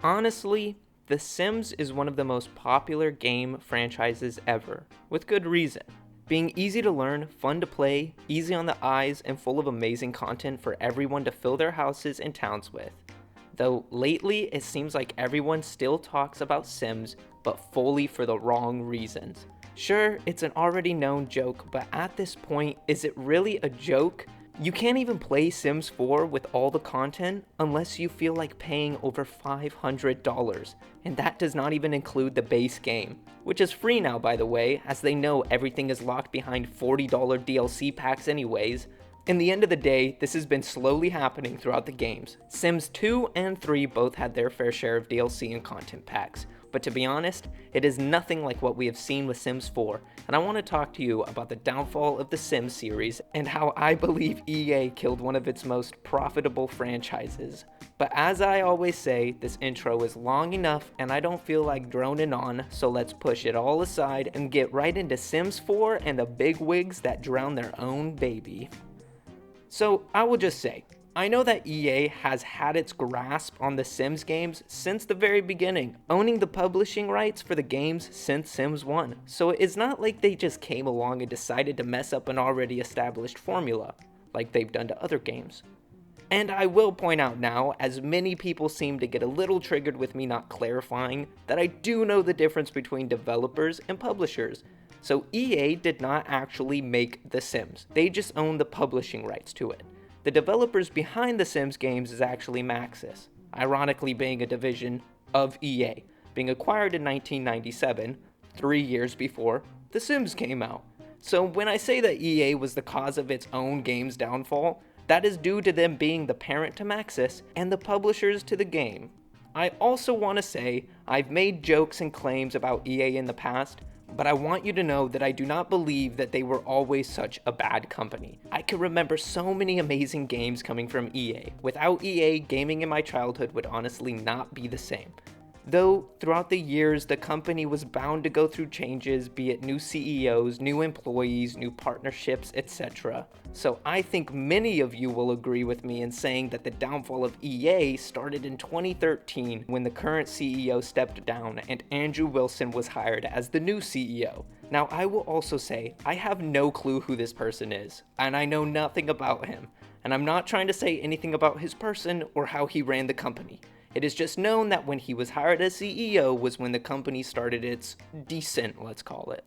Honestly, The Sims is one of the most popular game franchises ever, with good reason. Being easy to learn, fun to play, easy on the eyes, and full of amazing content for everyone to fill their houses and towns with. Though lately it seems like everyone still talks about Sims, but fully for the wrong reasons. Sure, it's an already known joke, but at this point, is it really a joke? You can't even play Sims 4 with all the content unless you feel like paying over $500, and that does not even include the base game, which is free now by the way, as they know everything is locked behind $40 DLC packs anyways. In the end of the day, this has been slowly happening throughout the games. Sims 2 and 3 both had their fair share of DLC and content packs, but to be honest, it is nothing like what we have seen with Sims 4, and I want to talk to you about the downfall of the Sims series and how I believe EA killed one of its most profitable franchises. But as I always say, this intro is long enough and I don't feel like droning on, so let's push it all aside and get right into Sims 4 and the bigwigs that drown their own baby. So I will just say, I know that EA has had its grasp on the Sims games since the very beginning, owning the publishing rights for the games since Sims 1, so it's not like they just came along and decided to mess up an already established formula, like they've done to other games. And I will point out now, as many people seem to get a little triggered with me not clarifying, that I do know the difference between developers and publishers. So EA did not actually make The Sims, they just own the publishing rights to it. The developers behind The Sims games is actually Maxis, ironically being a division of EA, being acquired in 1997, 3 years before The Sims came out. So when I say that EA was the cause of its own game's downfall, that is due to them being the parent to Maxis and the publishers to the game. I also want to say, I've made jokes and claims about EA in the past, but I want you to know that I do not believe that they were always such a bad company. I can remember so many amazing games coming from EA. Without EA, gaming in my childhood would honestly not be the same. Though, throughout the years, the company was bound to go through changes, be it new CEOs, new employees, new partnerships, etc. So I think many of you will agree with me in saying that the downfall of EA started in 2013 when the current CEO stepped down and Andrew Wilson was hired as the new CEO. Now I will also say, I have no clue who this person is, and I know nothing about him, and I'm not trying to say anything about his person or how he ran the company. It is just known that when he was hired as CEO was when the company started its descent, let's call it.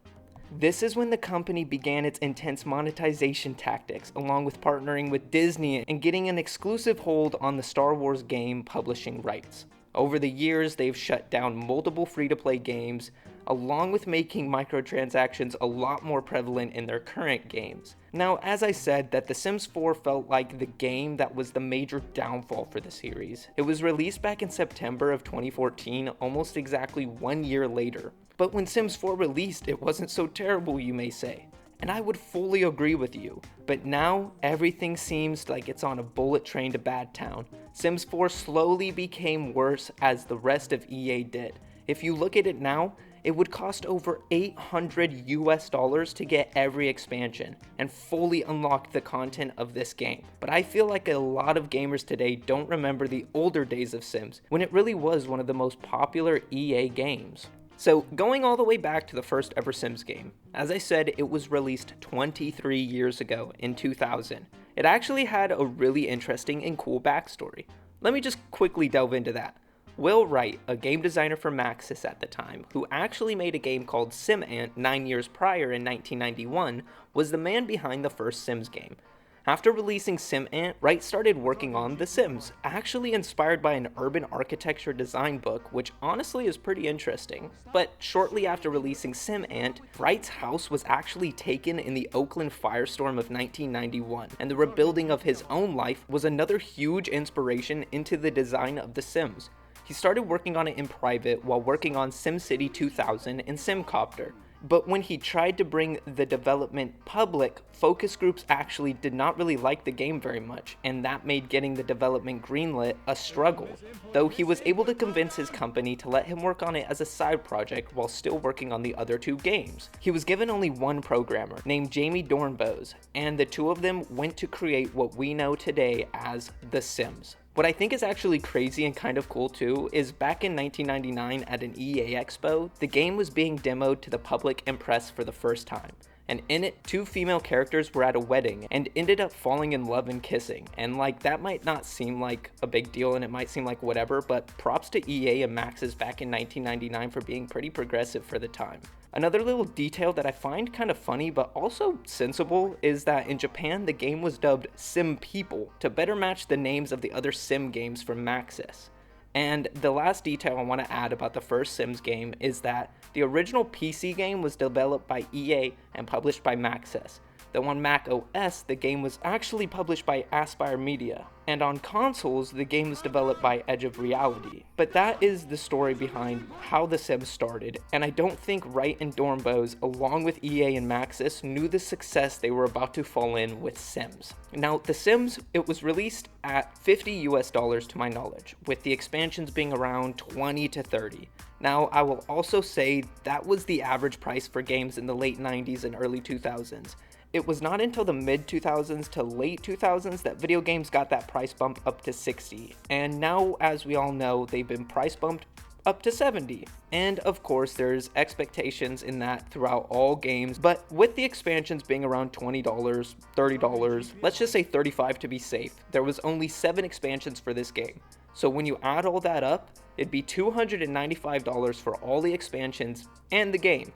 This is when the company began its intense monetization tactics, along with partnering with Disney and getting an exclusive hold on the Star Wars game publishing rights. Over the years, they've shut down multiple free-to-play games, along with making microtransactions a lot more prevalent in their current games. Now, as I said, that The Sims 4 felt like the game that was the major downfall for the series. It was released back in September of 2014, almost exactly 1 year later. But when Sims 4 released, it wasn't so terrible, you may say. And I would fully agree with you, but now everything seems like it's on a bullet train to Bad Town. Sims 4 slowly became worse as the rest of EA did. If you look at it now, it would cost over $800 to get every expansion and fully unlock the content of this game. But I feel like a lot of gamers today don't remember the older days of Sims, when it really was one of the most popular EA games. So going all the way back to the first ever Sims game, as I said, it was released 23 years ago in 2000. It actually had a really interesting and cool backstory. Let me just quickly delve into that. Will Wright, a game designer for Maxis at the time, who actually made a game called SimAnt 9 years prior in 1991, was the man behind the first Sims game. After releasing SimAnt, Wright started working on The Sims, actually inspired by an urban architecture design book, which honestly is pretty interesting. But shortly after releasing SimAnt, Wright's house was actually taken in the Oakland firestorm of 1991, and the rebuilding of his own life was another huge inspiration into the design of The Sims. He started working on it in private while working on SimCity 2000 and SimCopter. But when he tried to bring the development public, focus groups actually did not really like the game very much, and that made getting the development greenlit a struggle, though he was able to convince his company to let him work on it as a side project while still working on the other two games. He was given only one programmer, named Jamie Dornbos, and the two of them went to create what we know today as The Sims. What I think is actually crazy and kind of cool too is back in 1999 at an EA Expo, the game was being demoed to the public and press for the first time. And in it, two female characters were at a wedding and ended up falling in love and kissing. And like, that might not seem like a big deal and it might seem like whatever, but props to EA and Maxis back in 1999 for being pretty progressive for the time. Another little detail that I find kind of funny but also sensible is that in Japan the game was dubbed Sim People to better match the names of the other Sim games from Maxis. And the last detail I want to add about the first Sims game is that the original PC game was developed by EA and published by Maxis. Though on Mac OS, the game was actually published by Aspyr Media, and on consoles, the game was developed by Edge of Reality. But that is the story behind how The Sims started, and I don't think Wright and Dornbos, along with EA and Maxis, knew the success they were about to fall in with Sims. Now, The Sims, it was released at $50 US to my knowledge, with the expansions being around 20 to 30. Now, I will also say that was the average price for games in the late 90s and early 2000s. It was not until the mid-2000s to late 2000s that video games got that price bump up to 60, and now, as we all know, they've been price bumped up to 70. And of course, there's expectations in that throughout all games, but with the expansions being around $20, $30, let's just say $35 to be safe, there was only 7 expansions for this game. So when you add all that up, it'd be $295 for all the expansions and the game.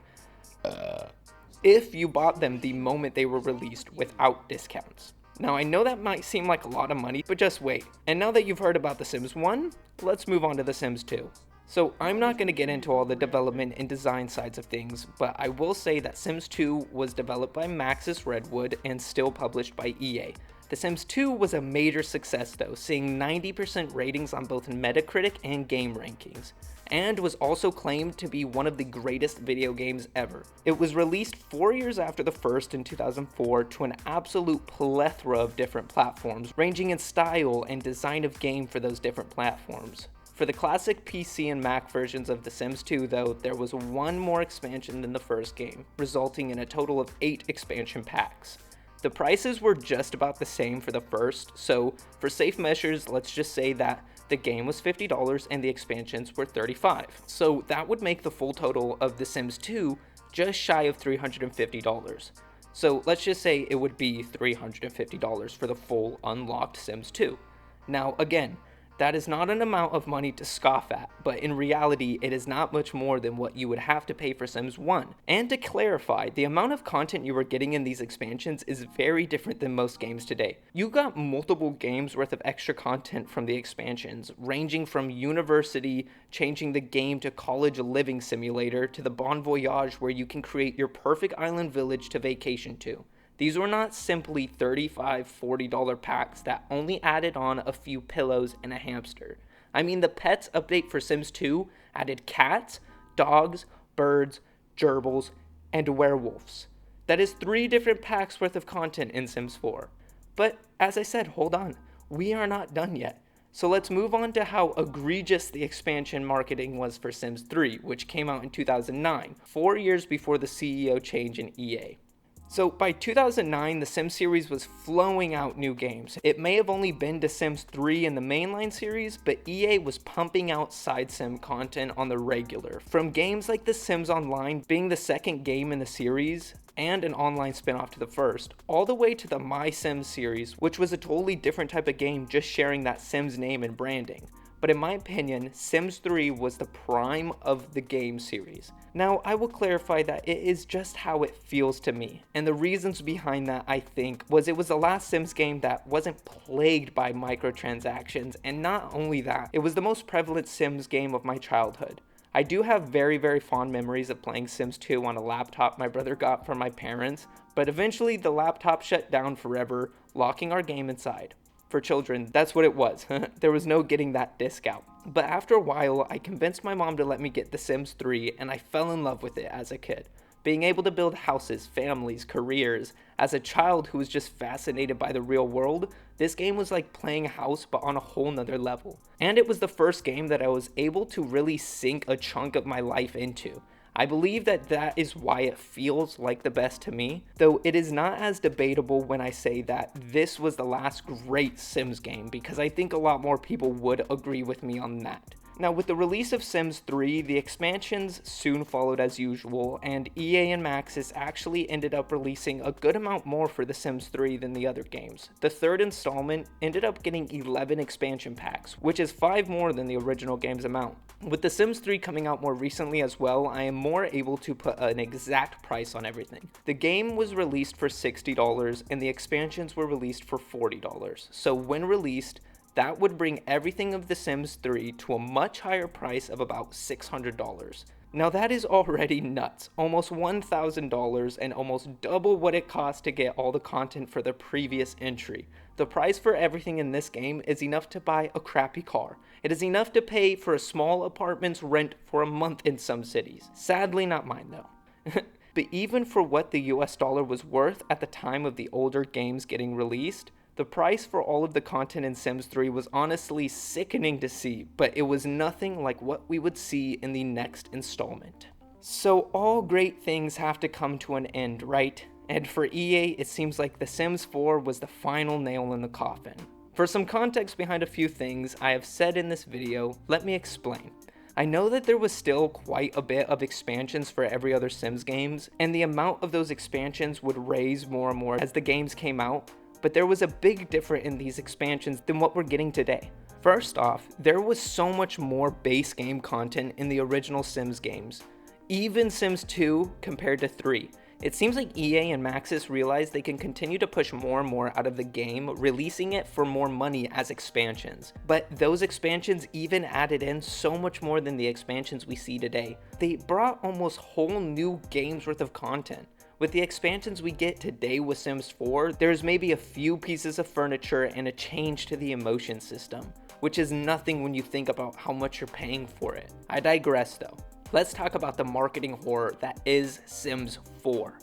If you bought them the moment they were released without discounts. Now I know that might seem like a lot of money, but just wait. And now that you've heard about The Sims 1, let's move on to The Sims 2. So I'm not going to get into all the development and design sides of things, but I will say that Sims 2 was developed by Maxis Redwood and still published by EA. The Sims 2 was a major success though, seeing 90% ratings on both Metacritic and game rankings, and was also claimed to be one of the greatest video games ever. It was released 4 years after the first in 2004 to an absolute plethora of different platforms, ranging in style and design of game for those different platforms. For the classic PC and Mac versions of The Sims 2 though, there was one more expansion than the first game, resulting in a total of 8 expansion packs. The prices were just about the same for the first, so for safe measures, let's just say that the game was $50 and the expansions were $35. So that would make the full total of The Sims 2 just shy of $350. So let's just say it would be $350 for the full unlocked Sims 2. Now again, that is not an amount of money to scoff at, but in reality, it is not much more than what you would have to pay for Sims 1. And to clarify, the amount of content you are getting in these expansions is very different than most games today. You got multiple games worth of extra content from the expansions, ranging from university, changing the game to college living simulator, to the Bon Voyage where you can create your perfect island village to vacation to. These were not simply $35, $40 packs that only added on a few pillows and a hamster. I mean, the pets update for Sims 2 added cats, dogs, birds, gerbils, and werewolves. That is 3 different packs worth of content in Sims 4. But as I said, hold on, we are not done yet. So let's move on to how egregious the expansion marketing was for Sims 3, which came out in 2009, 4 years before the CEO change in EA. So by 2009, the Sims series was flowing out new games. It may have only been to Sims 3 in the mainline series, but EA was pumping out side sim content on the regular. From games like The Sims Online being the second game in the series, and an online spin-off to the first, all the way to the My Sims series, which was a totally different type of game just sharing that Sims name and branding. But in my opinion, Sims 3 was the prime of the game series. Now, I will clarify that it is just how it feels to me, and the reasons behind that, I think, was it was the last Sims game that wasn't plagued by microtransactions, and not only that, it was the most prevalent Sims game of my childhood. I do have very, very fond memories of playing Sims 2 on a laptop my brother got from my parents, but eventually the laptop shut down forever, locking our game inside. For children, that's what it was. There was no getting that disc out. But after a while, I convinced my mom to let me get The Sims 3, and I fell in love with it as a kid. Being able to build houses, families, careers, as a child who was just fascinated by the real world, this game was like playing House but on a whole nother level. And it was the first game that I was able to really sink a chunk of my life into. I believe that that is why it feels like the best to me, though it is not as debatable when I say that this was the last great Sims game, because I think a lot more people would agree with me on that. Now, with the release of Sims 3, the expansions soon followed as usual, and EA and Maxis actually ended up releasing a good amount more for The Sims 3 than the other games. The third installment ended up getting 11 expansion packs, which is 5 more than the original game's amount. With The Sims 3 coming out more recently as well, I am more able to put an exact price on everything. The game was released for $60, and the expansions were released for $40. So when released, that would bring everything of The Sims 3 to a much higher price of about $600. Now that is already nuts, almost $1,000 and almost double what it cost to get all the content for the previous entry. The price for everything in this game is enough to buy a crappy car. It is enough to pay for a small apartment's rent for a month in some cities. Sadly not mine though. But even for what the US dollar was worth at the time of the older games getting released, the price for all of the content in Sims 3 was honestly sickening to see, but it was nothing like what we would see in the next installment. So all great things have to come to an end, right? And for EA, it seems like The Sims 4 was the final nail in the coffin. For some context behind a few things I have said in this video, let me explain. I know that there was still quite a bit of expansions for every other Sims games, and the amount of those expansions would raise more and more as the games came out, but there was a big difference in these expansions than what we're getting today. First off, there was so much more base game content in the original Sims games, even Sims 2 compared to 3. It seems like EA and Maxis realized they can continue to push more and more out of the game, releasing it for more money as expansions. But those expansions even added in so much more than the expansions we see today. They brought almost whole new games worth of content. With the expansions we get today with Sims 4, there's maybe a few pieces of furniture and a change to the emotion system, which is nothing when you think about how much you're paying for it. I digress though. Let's talk about the marketing horror that is Sims 4.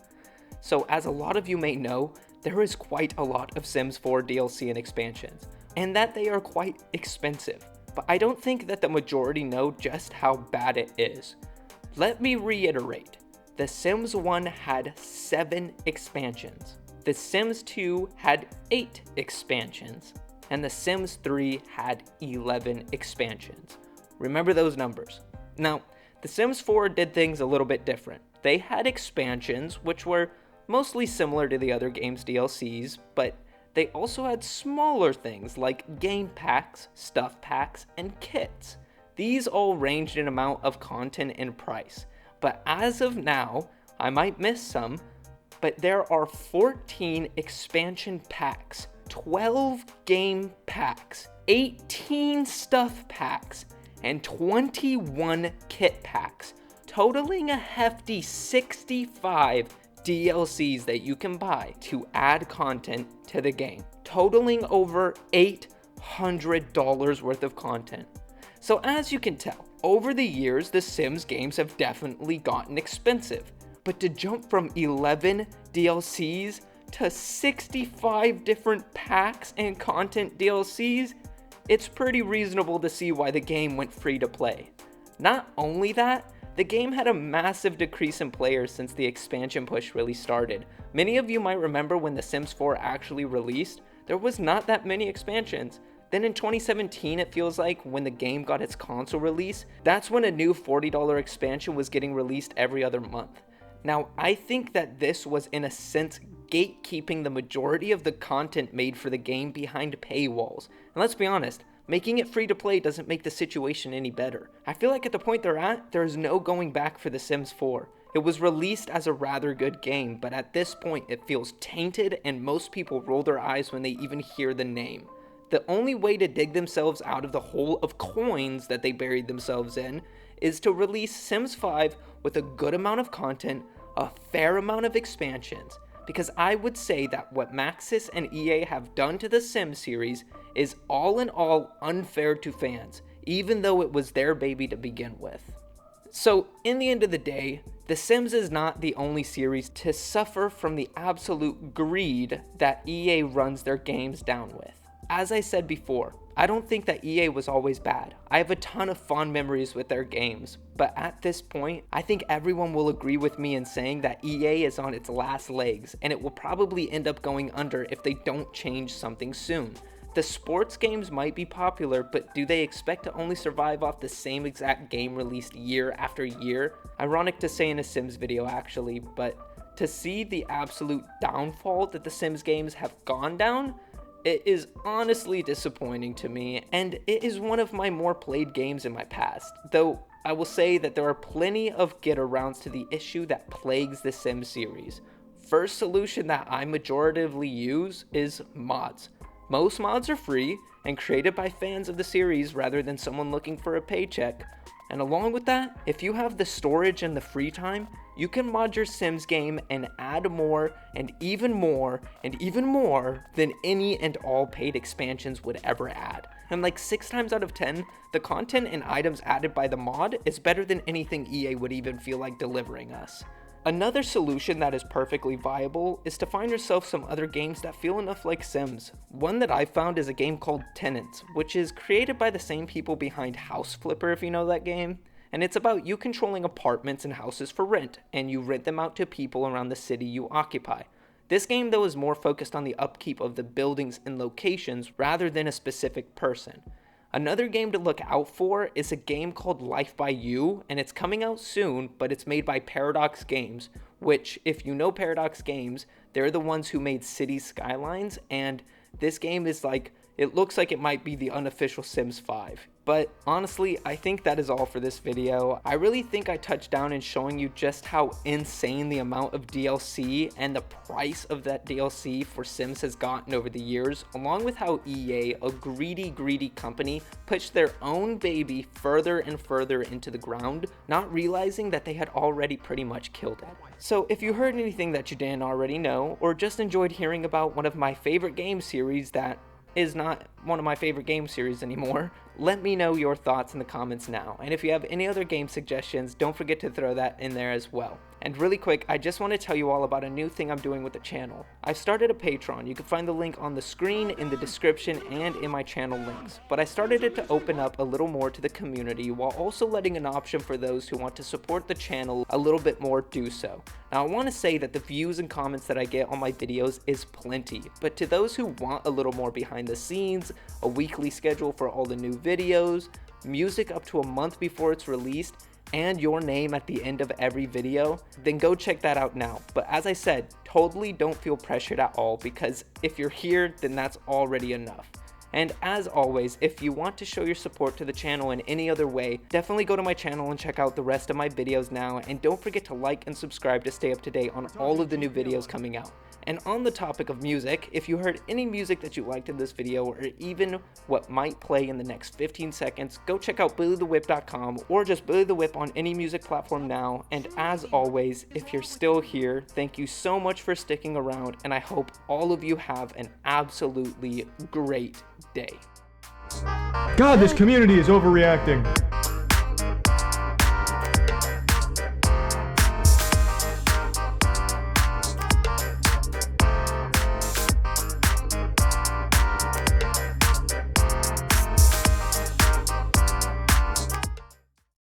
So as a lot of you may know, there is quite a lot of Sims 4 DLC and expansions, and that they are quite expensive. But I don't think that the majority know just how bad it is. Let me reiterate. The Sims 1 had 7 expansions, The Sims 2 had 8 expansions, and The Sims 3 had 11 expansions. Remember those numbers. Now, The Sims 4 did things a little bit different. They had expansions, which were mostly similar to the other game's DLCs, but they also had smaller things like game packs, stuff packs, and kits. These all ranged in amount of content and price. But as of now, I might miss some, but there are 14 expansion packs, 12 game packs, 18 stuff packs, and 21 kit packs, totaling a hefty 65 DLCs that you can buy to add content to the game, totaling over $800 worth of content. So as you can tell, over the years, the Sims games have definitely gotten expensive, but to jump from 11 DLCs to 65 different packs and content DLCs, it's pretty reasonable to see why the game went free to play. Not only that, the game had a massive decrease in players since the expansion push really started. Many of you might remember when The Sims 4 actually released, there was not that many expansions. Then in 2017, it feels like, when the game got its console release, that's when a new $40 expansion was getting released every other month. Now, I think that this was in a sense gatekeeping the majority of the content made for the game behind paywalls. And let's be honest, making it free to play doesn't make the situation any better. I feel like at the point they're at, there is no going back for The Sims 4. It was released as a rather good game, but at this point it feels tainted and most people roll their eyes when they even hear the name. The only way to dig themselves out of the hole of coins that they buried themselves in is to release Sims 5 with a good amount of content, a fair amount of expansions, because I would say that what Maxis and EA have done to the Sims series is all in all unfair to fans, even though it was their baby to begin with. So in the end of the day, The Sims is not the only series to suffer from the absolute greed that EA runs their games down with. As I said before, I don't think that EA was always bad. I have a ton of fond memories with their games, but at this point, I think everyone will agree with me in saying that EA is on its last legs, and it will probably end up going under if they don't change something soon. The sports games might be popular, but do they expect to only survive off the same exact game released year after year? Ironic to say in a Sims video actually, but to see the absolute downfall that the Sims games have gone down, it is honestly disappointing to me, and it is one of my more played games in my past, though I will say that there are plenty of get-arounds to the issue that plagues the Sims series. First solution that I majoritively use is mods. Most mods are free and created by fans of the series rather than someone looking for a paycheck. And along with that, if you have the storage and the free time, you can mod your Sims game and add more and even more and even more than any and all paid expansions would ever add. And like 6 times out of 10, the content and items added by the mod is better than anything EA would even feel like delivering us. Another solution that is perfectly viable is to find yourself some other games that feel enough like Sims. One that I found is a game called Tenants, which is created by the same people behind House Flipper, if you know that game. And it's about you controlling apartments and houses for rent, and you rent them out to people around the city you occupy. This game though is more focused on the upkeep of the buildings and locations rather than a specific person. Another game to look out for is a game called Life by You, and it's coming out soon, but it's made by Paradox Games, which, if you know Paradox Games, they're the ones who made Cities Skylines, and this game is like, it looks like it might be the unofficial Sims 5. But honestly, I think that is all for this video. I really think I touched down in showing you just how insane the amount of DLC and the price of that DLC for Sims has gotten over the years, along with how EA, a greedy company, pushed their own baby further and further into the ground, not realizing that they had already pretty much killed it. So if you heard anything that you didn't already know, or just enjoyed hearing about one of my favorite game series that is not one of my favorite game series anymore, let me know your thoughts in the comments now. And if you have any other game suggestions, don't forget to throw that in there as well. And really quick, I just want to tell you all about a new thing I'm doing with the channel. I've started a Patreon. You can find the link on the screen, in the description, and in my channel links. But I started it to open up a little more to the community while also letting an option for those who want to support the channel a little bit more do so. Now I want to say that the views and comments that I get on my videos is plenty, but to those who want a little more behind the scenes, a weekly schedule for all the new videos, music up to a month before it's released, and your name at the end of every video, then go check that out now. But as I said, totally don't feel pressured at all, because if you're here, then that's already enough. And as always, if you want to show your support to the channel in any other way, definitely go to my channel and check out the rest of my videos now, and don't forget to like and subscribe to stay up to date on all of the new videos coming out. And on the topic of music, if you heard any music that you liked in this video, or even what might play in the next 15 seconds, go check out BillyTheWhip.com or just Billy the Whip on any music platform now. And as always, if you're still here, thank you so much for sticking around, and I hope all of you have an absolutely great day. God, this community is overreacting.